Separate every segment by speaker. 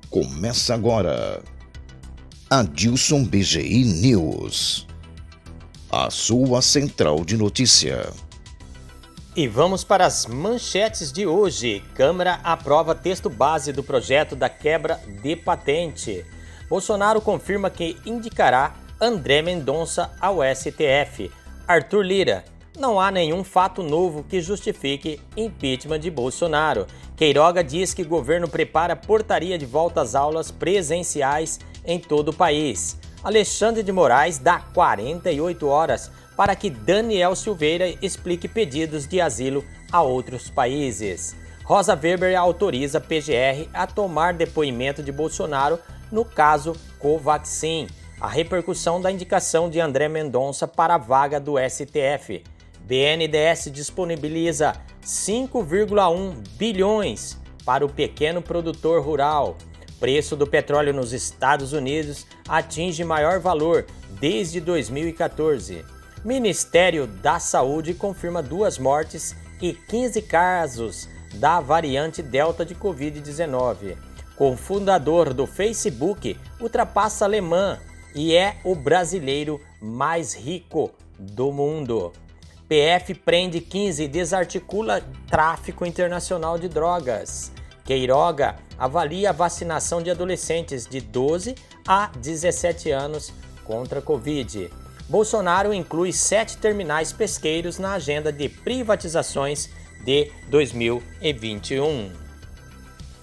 Speaker 1: Começa agora. Adilson BGI News. A sua central de notícia.
Speaker 2: E vamos para as manchetes de hoje. Câmara aprova texto base do projeto da quebra de patente. Bolsonaro confirma que indicará André Mendonça ao STF. Arthur Lira. Não há nenhum fato novo que justifique impeachment de Bolsonaro. Queiroga diz que governo prepara portaria de volta às aulas presenciais em todo o país. Alexandre de Moraes dá 48 horas para que Daniel Silveira explique pedidos de asilo a outros países. Rosa Weber autoriza PGR a tomar depoimento de Bolsonaro no caso Covaxin. A repercussão da indicação de André Mendonça para a vaga do STF. BNDES disponibiliza 5,1 bilhões para o pequeno produtor rural. Preço do petróleo nos Estados Unidos atinge maior valor desde 2014. Ministério da Saúde confirma 2 mortes e 15 casos da variante Delta de Covid-19. Cofundador do Facebook ultrapassa alemã e é o brasileiro mais rico do mundo. PF prende 15 e desarticula tráfico internacional de drogas. Queiroga avalia a vacinação de adolescentes de 12 a 17 anos contra a Covid. Bolsonaro inclui 7 terminais pesqueiros na agenda de privatizações de 2021.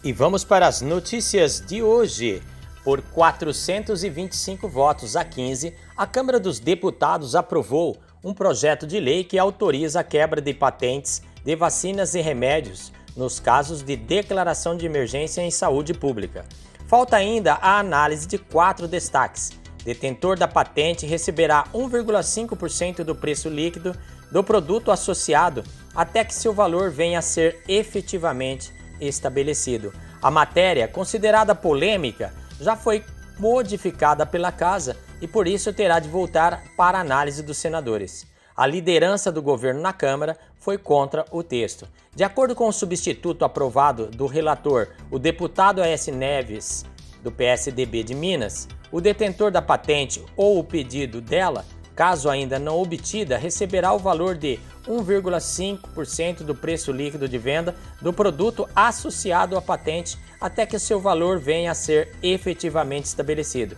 Speaker 2: E vamos para as notícias de hoje. Por 425 votos a 15, a Câmara dos Deputados aprovou um projeto de lei que autoriza a quebra de patentes de vacinas e remédios nos casos de declaração de emergência em saúde pública. Falta ainda a análise de 4 destaques. Detentor da patente receberá 1,5% do preço líquido do produto associado até que seu valor venha a ser efetivamente estabelecido. A matéria, considerada polêmica, já foi modificada pela Casa e por isso terá de voltar para a análise dos senadores. A liderança do governo na Câmara foi contra o texto. De acordo com o substituto aprovado do relator, o deputado Aécio Neves, do PSDB de Minas, o detentor da patente ou o pedido dela, caso ainda não obtida, receberá o valor de 1,5% do preço líquido de venda do produto associado à patente até que seu valor venha a ser efetivamente estabelecido.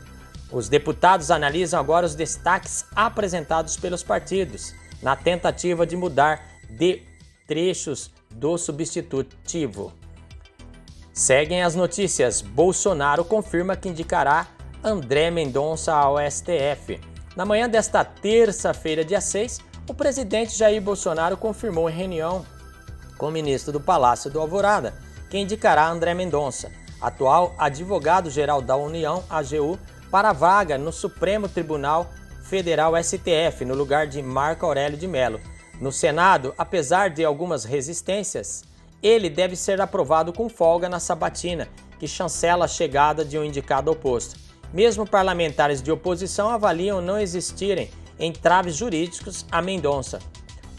Speaker 2: Os deputados analisam agora os destaques apresentados pelos partidos, na tentativa de mudar de trechos do substitutivo. Seguem as notícias. Bolsonaro confirma que indicará André Mendonça ao STF. Na manhã desta terça-feira, dia 6, o presidente Jair Bolsonaro confirmou em reunião com o ministro do Palácio do Alvorada que indicará André Mendonça, atual advogado-geral da União, AGU, para a vaga no Supremo Tribunal Federal STF, no lugar de Marco Aurélio de Mello. No Senado, apesar de algumas resistências, ele deve ser aprovado com folga na sabatina, que chancela a chegada de um indicado ao posto. Mesmo parlamentares de oposição avaliam não existirem entraves jurídicos a Mendonça.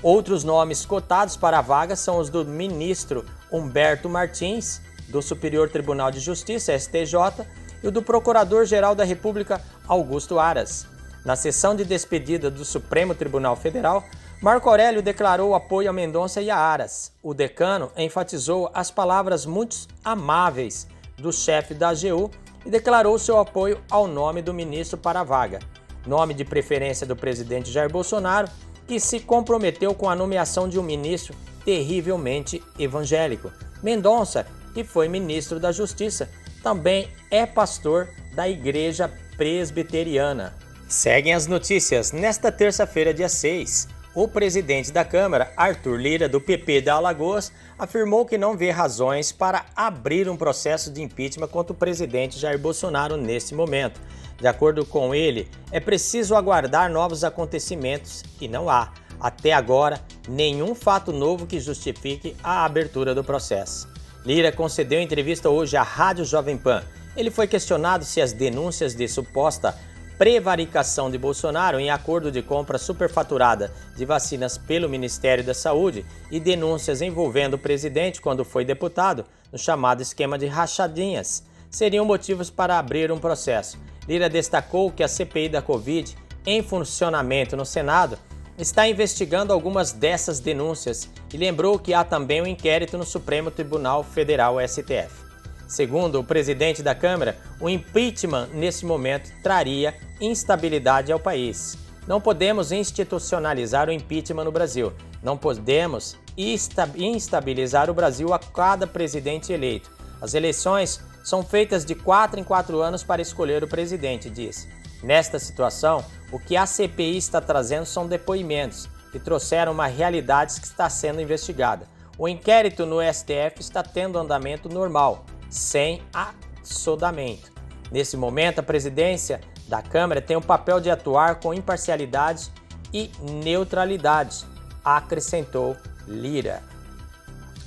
Speaker 2: Outros nomes cotados para a vaga são os do ministro Humberto Martins, do Superior Tribunal de Justiça, STJ, e o do Procurador-Geral da República, Augusto Aras. Na sessão de despedida do Supremo Tribunal Federal, Marco Aurélio declarou apoio a Mendonça e a Aras. O decano enfatizou as palavras muito amáveis do chefe da AGU e declarou seu apoio ao nome do ministro para a vaga. Nome de preferência do presidente Jair Bolsonaro, que se comprometeu com a nomeação de um ministro terrivelmente evangélico. Mendonça, que foi ministro da Justiça, também é pastor da Igreja Presbiteriana. Seguem as notícias. Nesta terça-feira, dia 6, o presidente da Câmara, Arthur Lira, do PP da Alagoas, afirmou que não vê razões para abrir um processo de impeachment contra o presidente Jair Bolsonaro neste momento. De acordo com ele, é preciso aguardar novos acontecimentos e não há, até agora, nenhum fato novo que justifique a abertura do processo. Lira concedeu entrevista hoje à Rádio Jovem Pan. Ele foi questionado se as denúncias de suposta prevaricação de Bolsonaro em acordo de compra superfaturada de vacinas pelo Ministério da Saúde e denúncias envolvendo o presidente quando foi deputado, no chamado esquema de rachadinhas, seriam motivos para abrir um processo. Lira destacou que a CPI da Covid, em funcionamento no Senado, está investigando algumas dessas denúncias e lembrou que há também um inquérito no Supremo Tribunal Federal, STF. Segundo o presidente da Câmara, o impeachment, nesse momento, traria instabilidade ao país. Não podemos institucionalizar o impeachment no Brasil. Não podemos instabilizar o Brasil a cada presidente eleito. As eleições são feitas de 4 em 4 anos para escolher o presidente, disse. Nesta situação, o que a CPI está trazendo são depoimentos que trouxeram uma realidade que está sendo investigada. O inquérito no STF está tendo andamento normal, sem assodamento. Nesse momento, a presidência da Câmara tem o papel de atuar com imparcialidade e neutralidade, acrescentou Lira.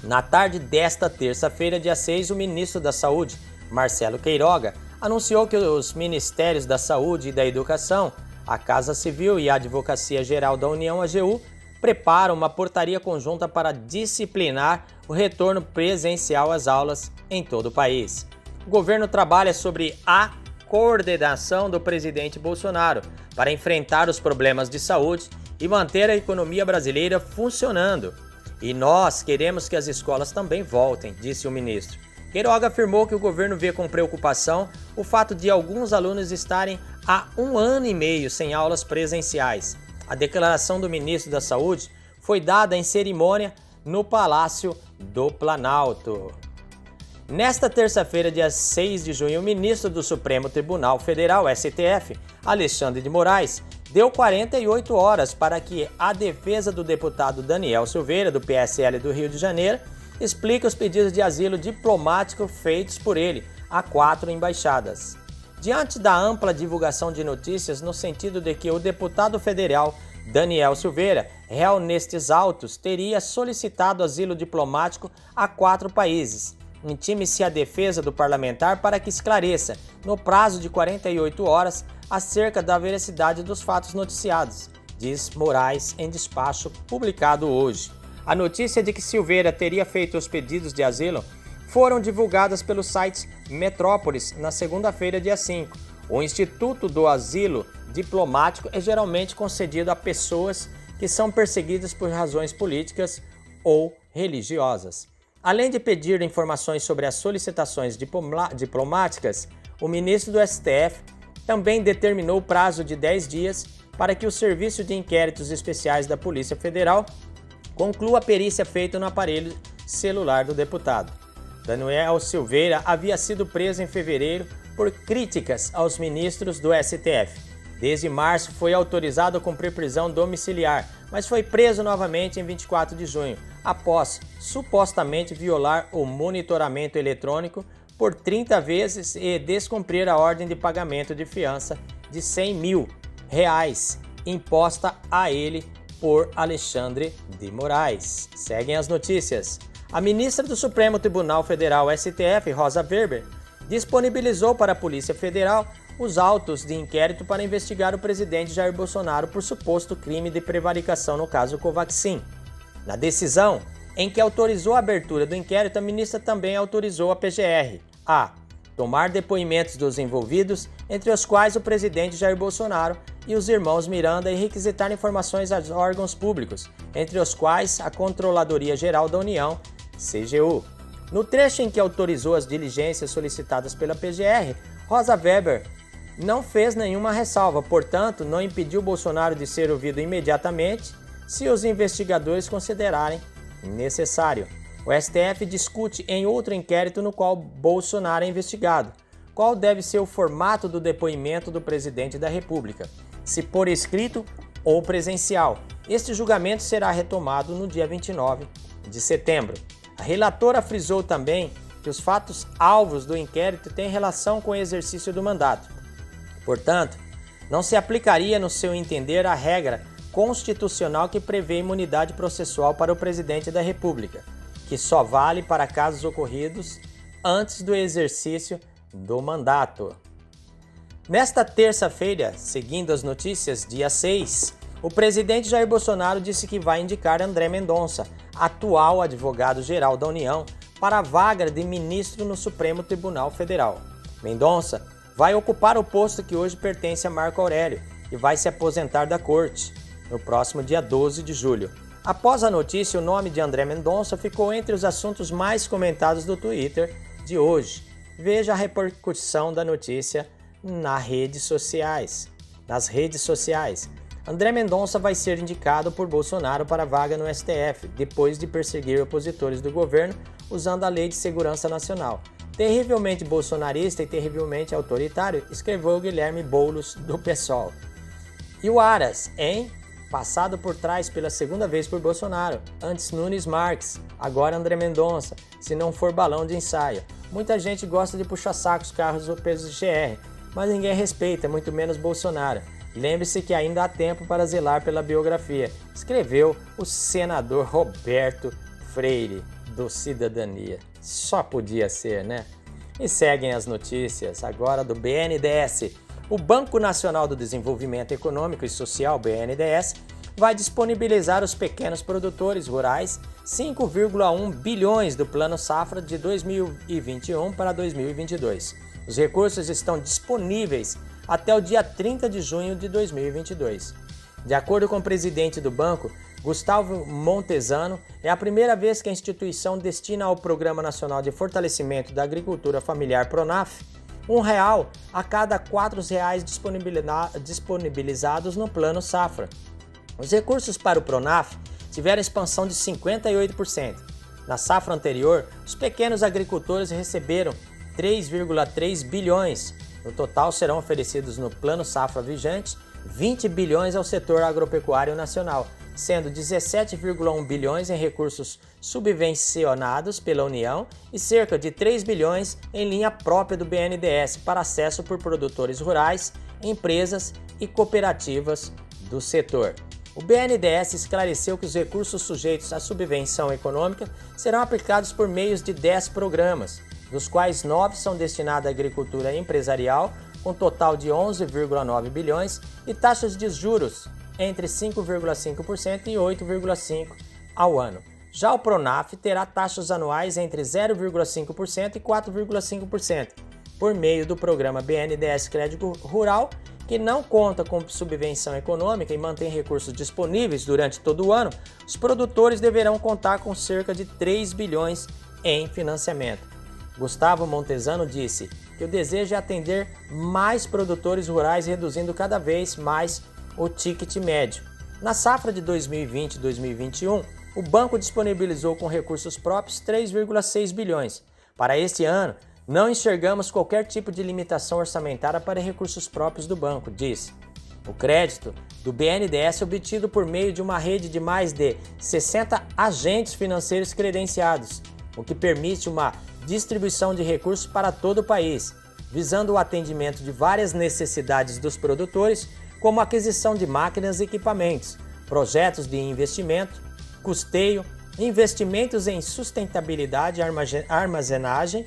Speaker 2: Na tarde desta terça-feira, dia 6, o ministro da Saúde, Marcelo Queiroga, anunciou que os Ministérios da Saúde e da Educação, a Casa Civil e a Advocacia Geral da União, AGU, preparam uma portaria conjunta para disciplinar o retorno presencial às aulas em todo o país. O governo trabalha sobre a coordenação do presidente Bolsonaro para enfrentar os problemas de saúde e manter a economia brasileira funcionando. E nós queremos que as escolas também voltem, disse o ministro. Queiroga afirmou que o governo vê com preocupação o fato de alguns alunos estarem há 1 ano e meio sem aulas presenciais. A declaração do ministro da Saúde foi dada em cerimônia no Palácio do Planalto. Nesta terça-feira, dia 6 de junho, o ministro do Supremo Tribunal Federal, STF, Alexandre de Moraes, deu 48 horas para que a defesa do deputado Daniel Silveira, do PSL do Rio de Janeiro, explique os pedidos de asilo diplomático feitos por ele a 4 embaixadas. Diante da ampla divulgação de notícias no sentido de que o deputado federal Daniel Silveira, réu nestes autos, teria solicitado asilo diplomático a 4 países, intime-se a defesa do parlamentar para que esclareça, no prazo de 48 horas, acerca da veracidade dos fatos noticiados, diz Moraes em despacho publicado hoje. A notícia de que Silveira teria feito os pedidos de asilo foram divulgadas pelo site Metrópolis na segunda-feira, dia 5. O Instituto do Asilo Diplomático é geralmente concedido a pessoas que são perseguidas por razões políticas ou religiosas. Além de pedir informações sobre as solicitações diplomáticas, o ministro do STF também determinou o prazo de 10 dias para que o Serviço de Inquéritos Especiais da Polícia Federal conclua a perícia feita no aparelho celular do deputado. Daniel Silveira havia sido preso em fevereiro por críticas aos ministros do STF. Desde março foi autorizado a cumprir prisão domiciliar, mas foi preso novamente em 24 de junho, após supostamente violar o monitoramento eletrônico por 30 vezes e descumprir a ordem de pagamento de fiança de R$100 mil imposta a ele por Alexandre de Moraes. Seguem as notícias. A ministra do Supremo Tribunal Federal, STF, Rosa Weber, disponibilizou para a Polícia Federal os autos de inquérito para investigar o presidente Jair Bolsonaro por suposto crime de prevaricação no caso Covaxin. Na decisão, em que autorizou a abertura do inquérito, a ministra também autorizou a PGR a tomar depoimentos dos envolvidos, entre os quais o presidente Jair Bolsonaro e os irmãos Miranda, e requisitar informações aos órgãos públicos, entre os quais a Controladoria Geral da União, CGU. No trecho em que autorizou as diligências solicitadas pela PGR, Rosa Weber não fez nenhuma ressalva, portanto, não impediu Bolsonaro de ser ouvido imediatamente se os investigadores considerarem necessário. O STF discute em outro inquérito no qual Bolsonaro é investigado. Qual deve ser o formato do depoimento do presidente da República, se por escrito ou presencial. Este julgamento será retomado no dia 29 de setembro. A relatora frisou também que os fatos alvos do inquérito têm relação com o exercício do mandato. Portanto, não se aplicaria, no seu entender, a regra constitucional que prevê imunidade processual para o presidente da República, que só vale para casos ocorridos antes do exercício do mandato. Nesta terça-feira, seguindo as notícias, dia 6, o presidente Jair Bolsonaro disse que vai indicar André Mendonça, atual advogado-geral da União, para a vaga de ministro no Supremo Tribunal Federal. Mendonça vai ocupar o posto que hoje pertence a Marco Aurélio e vai se aposentar da corte no próximo dia 12 de julho. Após a notícia, o nome de André Mendonça ficou entre os assuntos mais comentados do Twitter de hoje. Veja a repercussão da notícia nas redes sociais. André Mendonça vai ser indicado por Bolsonaro para a vaga no STF, depois de perseguir opositores do governo usando a Lei de Segurança Nacional. Terrivelmente bolsonarista e terrivelmente autoritário, escreveu Guilherme Boulos, do PSOL. E o Aras, hein? Passado por trás pela segunda vez por Bolsonaro, antes Nunes Marques, agora André Mendonça, se não for balão de ensaio. Muita gente gosta de puxar saco os carros do PGR, mas ninguém respeita, muito menos Bolsonaro. Lembre-se que ainda há tempo para zelar pela biografia, escreveu o senador Roberto Freire, do Cidadania. Só podia ser, né? E seguem as notícias agora do BNDES. O Banco Nacional do Desenvolvimento Econômico e Social, BNDES, vai disponibilizar aos pequenos produtores rurais 5,1 bilhões do Plano Safra de 2021 para 2022. Os recursos estão disponíveis até o dia 30 de junho de 2022. De acordo com o presidente do banco, Gustavo Montesano, é a primeira vez que a instituição destina ao Programa Nacional de Fortalecimento da Agricultura Familiar PRONAF R$1 a cada R$4 disponibilizados no Plano Safra. Os recursos para o PRONAF tiveram expansão de 58%. Na safra anterior, os pequenos agricultores receberam 3,3 bilhões. No total, serão oferecidos no Plano Safra vigente 20 bilhões ao setor agropecuário nacional, sendo 17,1 bilhões em recursos subvencionados pela União e cerca de 3 bilhões em linha própria do BNDES para acesso por produtores rurais, empresas e cooperativas do setor. O BNDES esclareceu que os recursos sujeitos à subvenção econômica serão aplicados por meio de 10 programas, dos quais 9 são destinados à agricultura empresarial, com total de 11,9 bilhões, e taxas de juros entre 5,5% e 8,5% ao ano. Já o PRONAF terá taxas anuais entre 0,5% e 4,5%, por meio do programa BNDES Crédito Rural, que não conta com subvenção econômica e mantém recursos disponíveis durante todo o ano. Os produtores deverão contar com cerca de 3 bilhões em financiamento. Gustavo Montesano disse que o desejo é atender mais produtores rurais, reduzindo cada vez mais o ticket médio. Na safra de 2020 e 2021, o banco disponibilizou com recursos próprios 3,6 bilhões. Para este ano, não enxergamos qualquer tipo de limitação orçamentária para recursos próprios do banco, disse. O crédito do BNDES é obtido por meio de uma rede de mais de 60 agentes financeiros credenciados, o que permite uma distribuição de recursos para todo o país, visando o atendimento de várias necessidades dos produtores, como aquisição de máquinas e equipamentos, projetos de investimento, custeio, investimentos em sustentabilidade, armazenagem,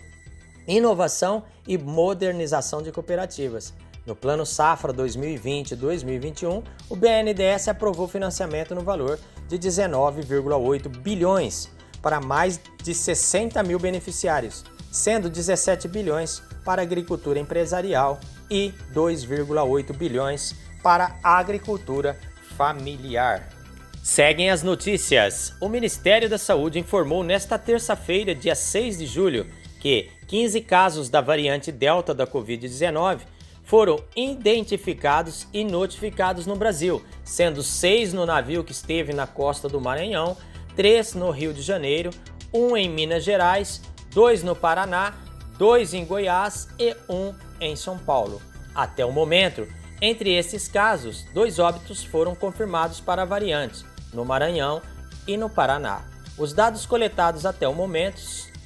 Speaker 2: inovação e modernização de cooperativas. No Plano Safra 2020-2021, o BNDES aprovou financiamento no valor de 19,8 bilhões para mais de 60 mil beneficiários, sendo 17 bilhões para a agricultura empresarial e 2,8 bilhões para a agricultura familiar. Seguem as notícias. O Ministério da Saúde informou nesta terça-feira, dia 6 de julho, que 15 casos da variante Delta da Covid-19 foram identificados e notificados no Brasil, sendo 6 no navio que esteve na costa do Maranhão, 3 no Rio de Janeiro, 1 em Minas Gerais, 2 no Paraná, 2 em Goiás e 1 em São Paulo. Até o momento, entre esses casos, 2 óbitos foram confirmados para a variante, no Maranhão e no Paraná. Os dados coletados até o momento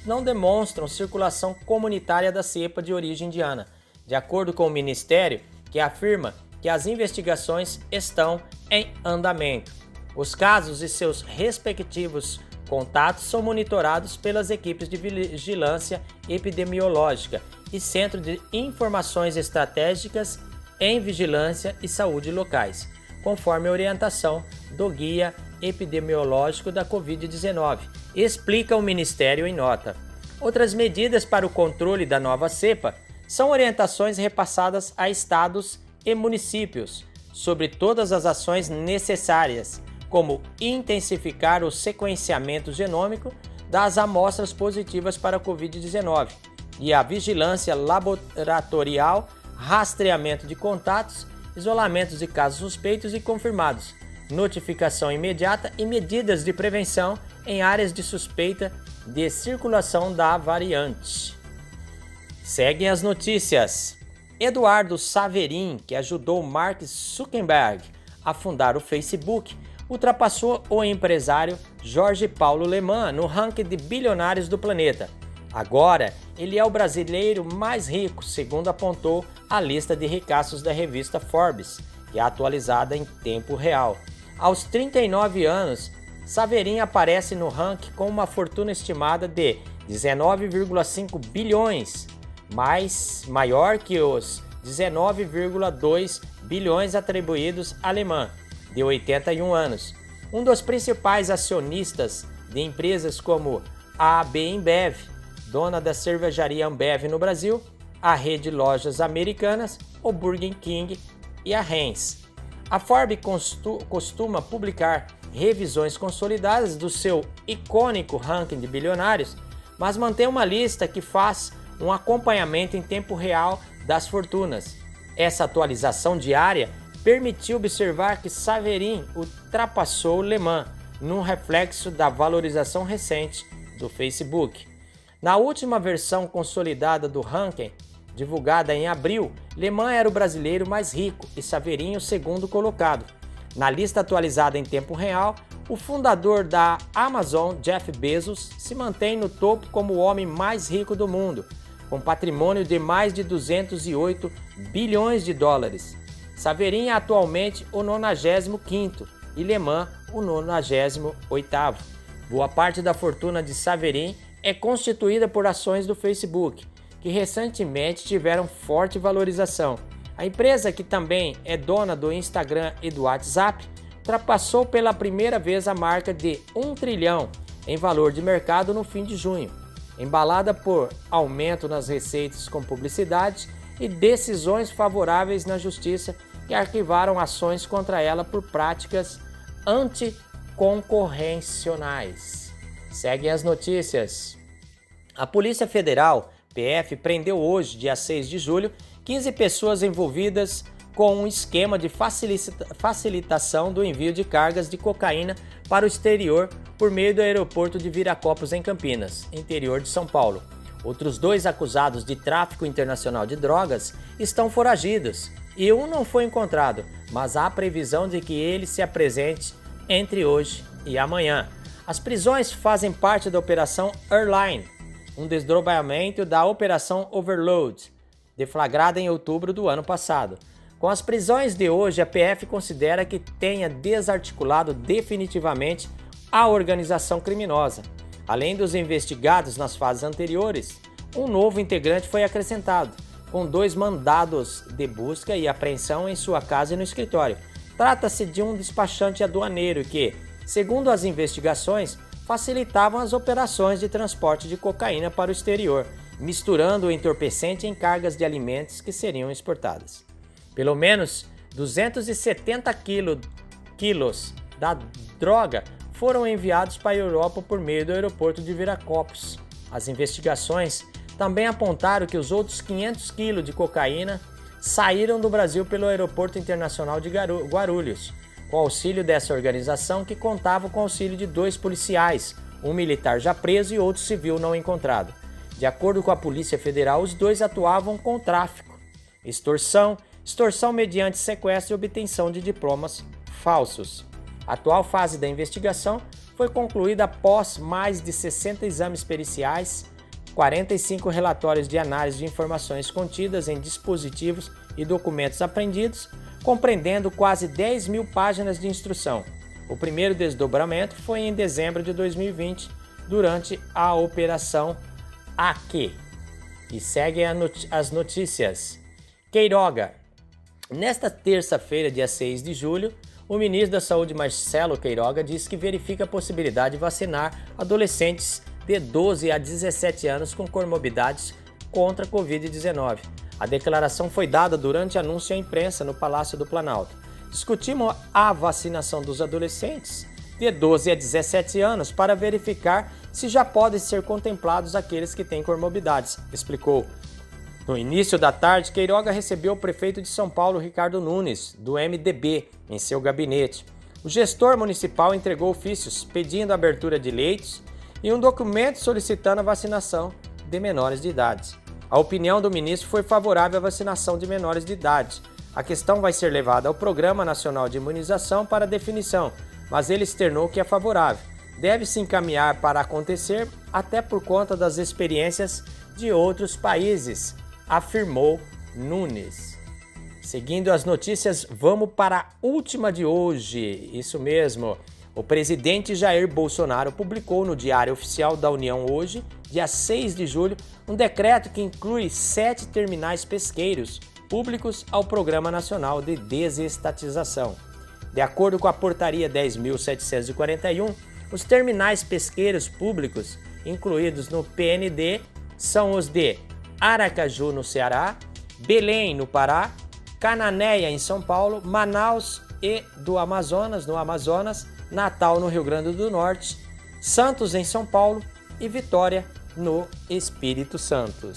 Speaker 2: não demonstram circulação comunitária da cepa de origem indiana, de acordo com o Ministério, que afirma que as investigações estão em andamento. Os casos e seus respectivos contatos são monitorados pelas equipes de vigilância epidemiológica e Centro de Informações Estratégicas em Vigilância e Saúde locais, conforme a orientação do Guia Epidemiológico da Covid-19, explica o Ministério em nota. Outras medidas para o controle da nova cepa são orientações repassadas a estados e municípios sobre todas as ações necessárias, como intensificar o sequenciamento genômico das amostras positivas para a Covid-19 e a vigilância laboratorial, rastreamento de contatos, isolamento de casos suspeitos e confirmados, notificação imediata e medidas de prevenção em áreas de suspeita de circulação da variante. Seguem as notícias. Eduardo Saverin, que ajudou Mark Zuckerberg a fundar o Facebook, ultrapassou o empresário Jorge Paulo Lemann no ranking de bilionários do planeta. Agora, ele é o brasileiro mais rico, segundo apontou a lista de ricaços da revista Forbes, que é atualizada em tempo real. Aos 39 anos, Saverin aparece no ranking com uma fortuna estimada de 19,5 bilhões, maior que os 19,2 bilhões atribuídos a Lemann, de 81 anos. Um dos principais acionistas de empresas como a AB InBev, dona da cervejaria Ambev no Brasil, a rede Lojas Americanas, o Burger King e a Heinz. A Forbes costuma publicar revisões consolidadas do seu icônico ranking de bilionários, mas mantém uma lista que faz um acompanhamento em tempo real das fortunas. Essa atualização diária permitiu observar que Saverin ultrapassou Lemann, num reflexo da valorização recente do Facebook. Na última versão consolidada do ranking, divulgada em abril, Lemann era o brasileiro mais rico e Saverin o segundo colocado. Na lista atualizada em tempo real, o fundador da Amazon, Jeff Bezos, se mantém no topo como o homem mais rico do mundo, com patrimônio de mais de 208 bilhões de dólares. Saverin é atualmente o 95º e Lemann o 98º. Boa parte da fortuna de Saverin é constituída por ações do Facebook, que recentemente tiveram forte valorização. A empresa, que também é dona do Instagram e do WhatsApp, ultrapassou pela primeira vez a marca de 1 trilhão em valor de mercado no fim de junho, embalada por aumento nas receitas com publicidade e decisões favoráveis na justiça que arquivaram ações contra ela por práticas anticoncorrencionais. Seguem as notícias. A Polícia Federal, PF, prendeu hoje, dia 6 de julho, 15 pessoas envolvidas com um esquema de facilitação do envio de cargas de cocaína para o exterior por meio do aeroporto de Viracopos, em Campinas, interior de São Paulo. Outros 2 acusados de tráfico internacional de drogas estão foragidos e um não foi encontrado, mas há previsão de que ele se apresente entre hoje e amanhã. As prisões fazem parte da Operação Airline, um desdobramento da Operação Overload, deflagrada em outubro do ano passado. Com as prisões de hoje, a PF considera que tenha desarticulado definitivamente a organização criminosa. Além dos investigados nas fases anteriores, um novo integrante foi acrescentado, com 2 mandados de busca e apreensão em sua casa e no escritório. Trata-se de um despachante aduaneiro que, segundo as investigações, facilitavam as operações de transporte de cocaína para o exterior, misturando o entorpecente em cargas de alimentos que seriam exportadas. Pelo menos 270 quilos da droga foram enviados para a Europa por meio do aeroporto de Viracopos. As investigações também apontaram que os outros 500 quilos de cocaína saíram do Brasil pelo Aeroporto Internacional de Guarulhos, com auxílio dessa organização, que contava com o auxílio de 2 policiais, um militar já preso e outro civil não encontrado. De acordo com a Polícia Federal, os 2 atuavam com tráfico, extorsão mediante sequestro e obtenção de diplomas falsos. A atual fase da investigação foi concluída após mais de 60 exames periciais, 45 relatórios de análise de informações contidas em dispositivos e documentos apreendidos, compreendendo quase 10 mil páginas de instrução. O primeiro desdobramento foi em dezembro de 2020, durante a Operação Aqui. E seguem as notícias. Queiroga. Nesta terça-feira, dia 6 de julho, o ministro da Saúde, Marcelo Queiroga, disse que verifica a possibilidade de vacinar adolescentes de 12 a 17 anos com comorbidades contra a Covid-19. A declaração foi dada durante anúncio à imprensa no Palácio do Planalto. Discutimos a vacinação dos adolescentes de 12 a 17 anos para verificar se já podem ser contemplados aqueles que têm comorbidades, explicou. No início da tarde, Queiroga recebeu o prefeito de São Paulo, Ricardo Nunes, do MDB, em seu gabinete. O gestor municipal entregou ofícios pedindo a abertura de leitos e um documento solicitando a vacinação de menores de idade. A opinião do ministro foi favorável à vacinação de menores de idade. A questão vai ser levada ao Programa Nacional de Imunização para definição, mas ele externou que é favorável. Deve-se encaminhar para acontecer até por conta das experiências de outros países, afirmou Nunes. Seguindo as notícias, vamos para a última de hoje. Isso mesmo. O presidente Jair Bolsonaro publicou no Diário Oficial da União hoje, dia 6 de julho, um decreto que inclui 7 terminais pesqueiros públicos ao Programa Nacional de Desestatização. De acordo com a Portaria 10.741, os terminais pesqueiros públicos incluídos no PND são os de Aracaju, no Ceará, Belém, no Pará, Cananéia, em São Paulo, Manaus e do Amazonas, no Amazonas, Natal, no Rio Grande do Norte, Santos, em São Paulo e Vitória, no Espírito Santo.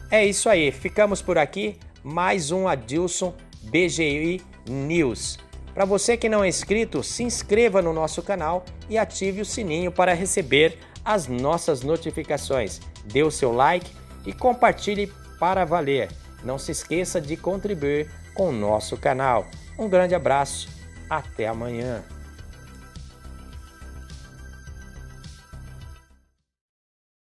Speaker 2: É isso aí, ficamos por aqui. Mais um Adilson BGI News. Para você que não é inscrito, se inscreva no nosso canal e ative o sininho para receber as nossas notificações. Dê o seu like e compartilhe para valer. Não se esqueça de contribuir com o nosso canal. Um grande abraço, até amanhã.